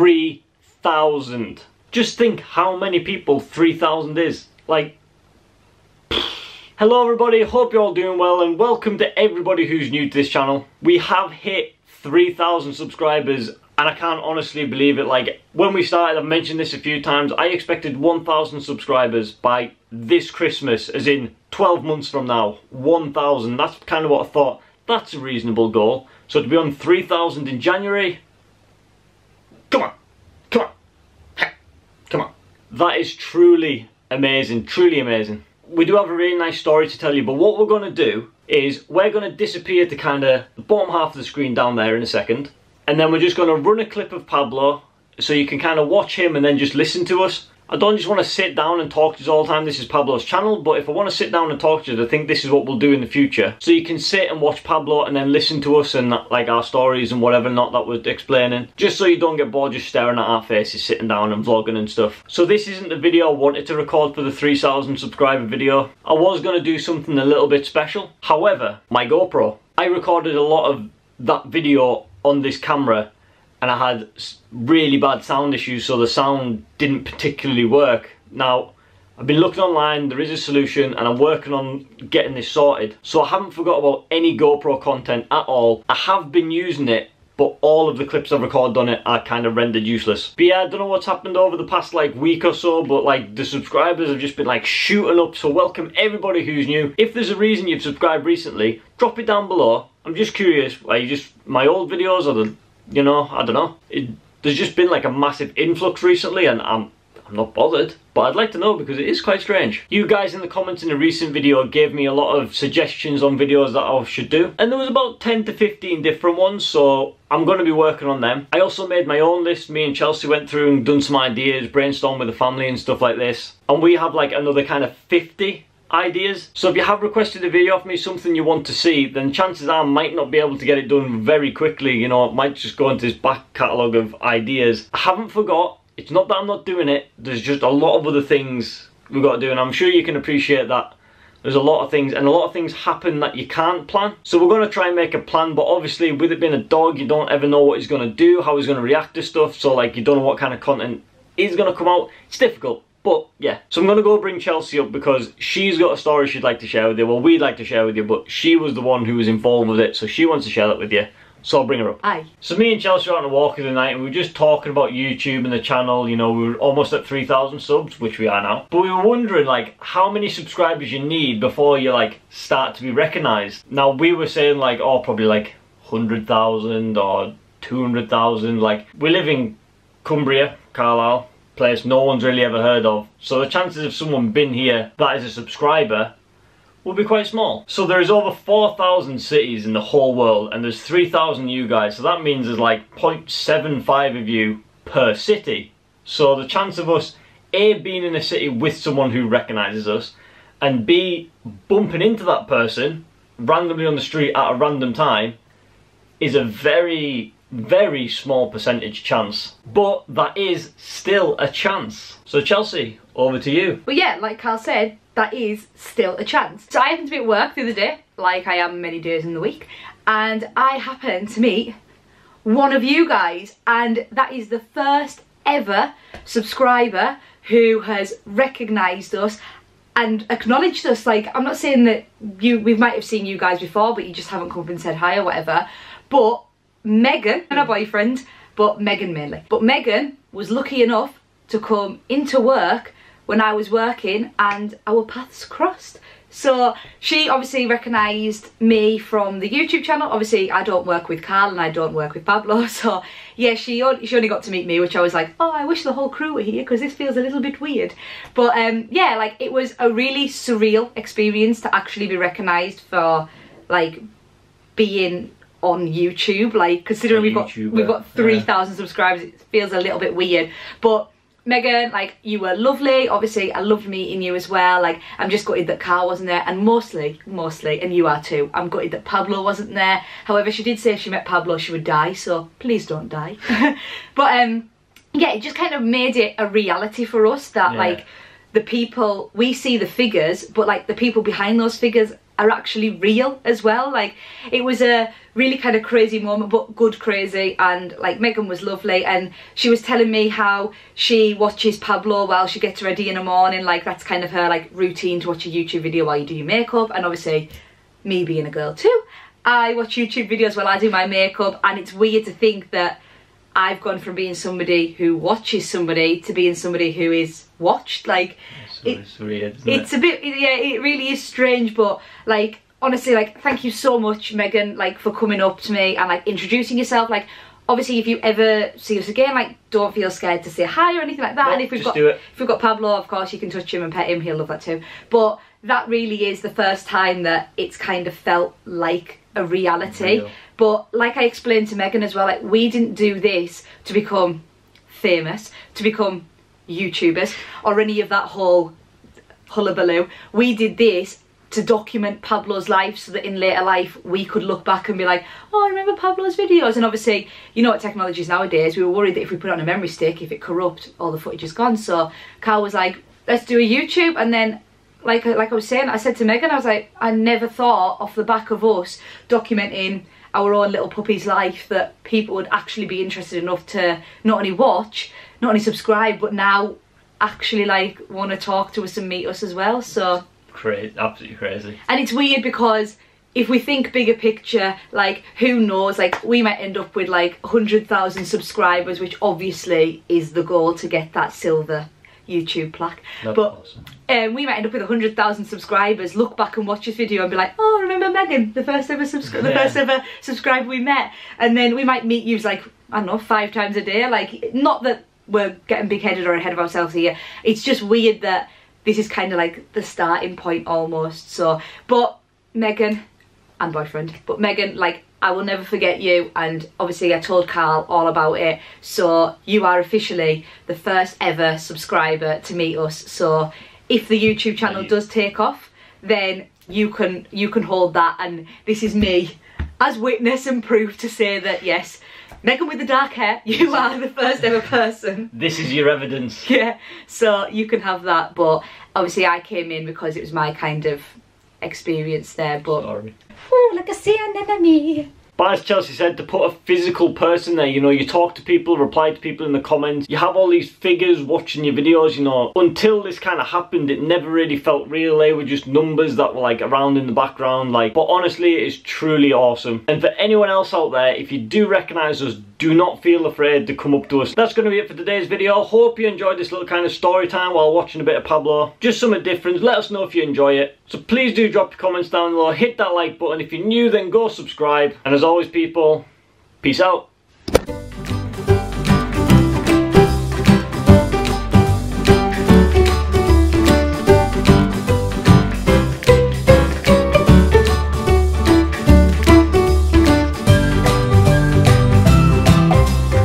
3,000. Just think how many people 3,000 is. Like, hello everybody, hope you're all doing well and welcome to everybody who's new to this channel. We have hit 3,000 subscribers and I can't honestly believe it. Like, when we started, I've mentioned this a few times, I expected 1,000 subscribers by this Christmas, as in 12 months from now. 1,000, that's kind of what I thought. That's a reasonable goal. So to be on 3,000 in January, come on, come on, come on. That is truly amazing, truly amazing. We do have a really nice story to tell you, but what we're going to do is we're going to disappear to kind of the bottom half of the screen down there in a second. And then we're just going to run a clip of Pablo so you can kind of watch him and then just listen to us. I don't just want to sit down and talk to you all the time. This is Pablo's channel, but if I want to sit down and talk to you, I think this is what we'll do in the future. So you can sit and watch Pablo and then listen to us and like our stories and whatever not that we're explaining. Just so you don't get bored just staring at our faces, sitting down and vlogging and stuff. So this isn't the video I wanted to record for the 3,000 subscriber video. I was going to do something a little bit special. However, my GoPro, I recorded a lot of that video on this camera and I had really bad sound issues, so the sound didn't particularly work. Now, I've been looking online, there is a solution and I'm working on getting this sorted. So I haven't forgot about any GoPro content at all. I have been using it, but all of the clips I've recorded on it are kind of rendered useless. But yeah, I don't know what's happened over the past like week or so, but like the subscribers have just been like shooting up. So welcome everybody who's new. If there's a reason you've subscribed recently, drop it down below. I'm just curious, are you just my old videos or the, you know, I don't know. There's just been like a massive influx recently and I'm not bothered, but I'd like to know because it is quite strange. You guys in the comments in a recent video gave me a lot of suggestions on videos that I should do, and there was about 10 to 15 different ones, so I'm going to be working on them. I also made my own list. Me and Chelsea went through and done some ideas, brainstormed with the family and stuff like this, and we have like another kind of 50 ideas. So if you have requested a video of me, something you want to see, then chances are I might not be able to get it done very quickly. You know, it might just go into this back catalogue of ideas. I haven't forgot. It's not that I'm not doing it. There's just a lot of other things we've got to do, and I'm sure you can appreciate that. There's a lot of things, and a lot of things happen that you can't plan. So we're going to try and make a plan, but obviously with it being a dog, you don't ever know what he's going to do, how he's going to react to stuff. So like, you don't know what kind of content is going to come out. It's difficult. But yeah, so I'm going to go bring Chelsea up because she's got a story she'd like to share with you. Well, we'd like to share with you, but she was the one who was involved with it, so she wants to share that with you. So I'll bring her up. Hi. So me and Chelsea were out on a walk the other night and we were just talking about YouTube and the channel. You know, we were almost at 3,000 subs, which we are now. But we were wondering like how many subscribers you need before you like start to be recognised. Now we were saying like, oh, probably like 100,000 or 200,000. Like, we live in Cumbria, Carlisle, place no one's really ever heard of, so the chances of someone been here that is a subscriber will be quite small. So there is over 4,000 cities in the whole world and there's 3,000 you guys, so that means there's like 0.75 of you per city. So the chance of us A, being in a city with someone who recognises us, and B, bumping into that person randomly on the street at a random time is a very small percentage chance, but that is still a chance. So Chelsea, over to you. Well, yeah, like Carl said, that is still a chance. So I happened to be at work the other day, like I am many days in the week, and I happened to meet one of you guys, and that is the first ever subscriber who has recognised us and acknowledged us. Like, I'm not saying that we might have seen you guys before, but you just haven't come up and said hi or whatever, but Megan and her boyfriend, but Megan mainly. But Megan was lucky enough to come into work when I was working and our paths crossed. So she obviously recognised me from the YouTube channel. Obviously I don't work with Carl and I don't work with Pablo, so yeah, she only got to meet me, which I was like, oh, I wish the whole crew were here because this feels a little bit weird. But yeah, like, it was a really surreal experience to actually be recognised for like being on YouTube. Like, considering we've got 3,000 subscribers, it feels a little bit weird. But Megan, like, you were lovely. Obviously I loved meeting you as well. Like, I'm just gutted that Carl wasn't there, and mostly, and you are too, I'm gutted that Pablo wasn't there. However, she did say if she met Pablo she would die, so please don't die. But yeah, it just kind of made it a reality for us that like, the people, we see the figures, but like the people behind those figures are actually real as well. Like, it was a really kind of crazy moment, but good crazy. And like Megan was lovely, and she was telling me how she watches Pablo while she gets ready in the morning. Like that's kind of her like routine, to watch a YouTube video while you do your makeup. And obviously me being a girl too, I watch YouTube videos while I do my makeup, and it's weird to think that I've gone from being somebody who watches somebody to being somebody who is watched. Like it's weird, isn't it's a bit, yeah, it really is strange. But like honestly, like thank you so much, Megan, like for coming up to me and like introducing yourself. Like obviously if you ever see us again, like don't feel scared to say hi or anything like that. No, and if we've got Pablo, of course you can touch him and pet him, he'll love that too. But that really is the first time that it's kind of felt like a reality. Real. But like I explained to Megan as well, like we didn't do this to become famous, to become YouTubers or any of that whole hullabaloo. We did this to document Pablo's life, so that in later life we could look back and be like, oh, I remember Pablo's videos. And obviously, you know what technology is nowadays, we were worried that if we put it on a memory stick, if it corrupt, all the footage is gone. So Carl was like, let's do a YouTube. And then like I was saying, I said to Megan, I was like, I never thought off the back of us documenting our own little puppy's life that people would actually be interested enough to not only watch, not only subscribe, but now actually like want to talk to us and meet us as well. So crazy, absolutely crazy. And it's weird because if we think bigger picture, like who knows, like we might end up with like 100,000 subscribers, which obviously is the goal, to get that silver YouTube plaque. That's but awesome. We might end up with 100,000 subscribers, look back and watch this video and be like, oh, remember Megan, the first ever subscriber we met. And then we might meet you like, I don't know, 5 times a day. Like, not that we're getting big-headed or ahead of ourselves here, it's just weird that this is kind of like the starting point almost. So, but Megan and boyfriend, but Megan, like, I will never forget you, and obviously I told Carl all about it, so you are officially the first ever subscriber to meet us. So if the YouTube channel does take off, then you can hold that, and this is me as witness and proof to say that yes, Megan with the dark hair, you are the first ever person. This is your evidence. Yeah, so you can have that. But obviously I came in because it was my kind of experience there. But sorry. Ooh, like a sea anemone. But as Chelsea said, to put a physical person there, you know, you talk to people, reply to people in the comments, you have all these figures watching your videos, you know. Until this kind of happened, it never really felt real. They were just numbers that were like around in the background, like, but honestly, it's truly awesome. And for anyone else out there, if you do recognise us, do not feel afraid to come up to us. That's going to be it for today's video. Hope you enjoyed this little kind of story time while watching a bit of Pablo. Just something different. Let us know if you enjoy it. So please do drop your comments down below. Hit that like button. If you're new, then go subscribe. And as always, people, peace out.